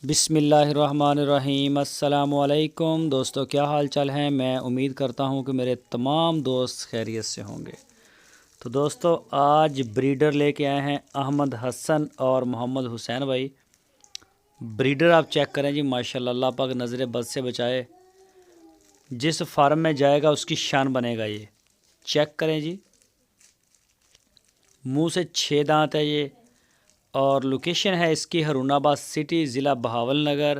بسم اللہ الرحمن الرحیم۔ السلام علیکم دوستو، کیا حال چال ہیں؟ میں امید کرتا ہوں کہ میرے تمام دوست خیریت سے ہوں گے۔ تو دوستو، آج بریڈر لے کے آئے ہیں احمد حسن اور محمد حسین بھائی۔ بریڈر آپ چیک کریں جی، ماشاءاللہ، اللہ پاک نظر بد سے بچائے۔ جس فارم میں جائے گا اس کی شان بنے گا۔ یہ چیک کریں جی، منہ سے 6 دانت ہے یہ، اور لوکیشن ہے اس کی ہرون آباد سٹی، ضلع بہاول نگر۔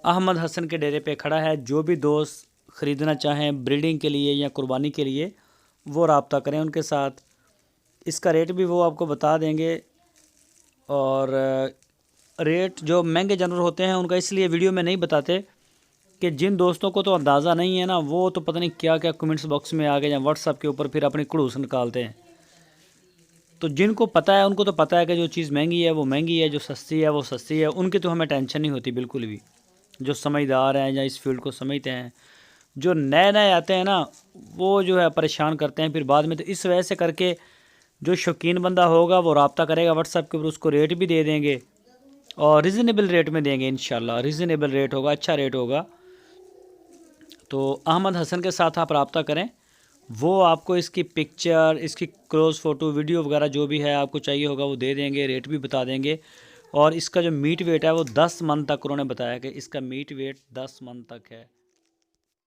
احمد حسن کے ڈیرے پہ کھڑا ہے۔ جو بھی دوست خریدنا چاہیں بریڈنگ کے لیے یا قربانی کے لیے، وہ رابطہ کریں ان کے ساتھ۔ اس کا ریٹ بھی وہ آپ کو بتا دیں گے، اور ریٹ جو مہنگے جانور ہوتے ہیں ان کا اس لیے ویڈیو میں نہیں بتاتے کہ جن دوستوں کو تو اندازہ نہیں ہے نا، وہ تو پتہ نہیں کیا کیا کمنٹس باکس میں آگے یا واٹس ایپ کے اوپر پھر اپنی کڑوس نکالتے ہیں۔ تو جن کو پتہ ہے ان کو تو پتہ ہے کہ جو چیز مہنگی ہے وہ مہنگی ہے، جو سستی ہے وہ سستی ہے، ان کی تو ہمیں ٹینشن نہیں ہوتی بالکل بھی۔ جو سمجھدار ہیں یا اس فیلڈ کو سمجھتے ہیں، جو نئے نئے آتے ہیں نا، وہ جو ہے پریشان کرتے ہیں پھر بعد میں۔ تو اس وجہ سے کر کے جو شوقین بندہ ہوگا وہ رابطہ کرے گا واٹس ایپ کے اوپر، اس کو ریٹ بھی دے دیں گے اور ریزنیبل ریٹ میں دیں گے انشاءاللہ۔ ریزنیبل ریٹ ہوگا، اچھا ریٹ ہوگا۔ تو احمد حسن کے ساتھ آپ رابطہ کریں، وہ آپ کو اس کی پکچر، اس کی کلوز فوٹو، ویڈیو وغیرہ جو بھی ہے آپ کو چاہیے ہوگا وہ دے دیں گے، ریٹ بھی بتا دیں گے۔ اور اس کا جو میٹ ویٹ ہے وہ 10 من تک انہوں نے بتایا کہ اس کا میٹ ویٹ 10 من تک ہے۔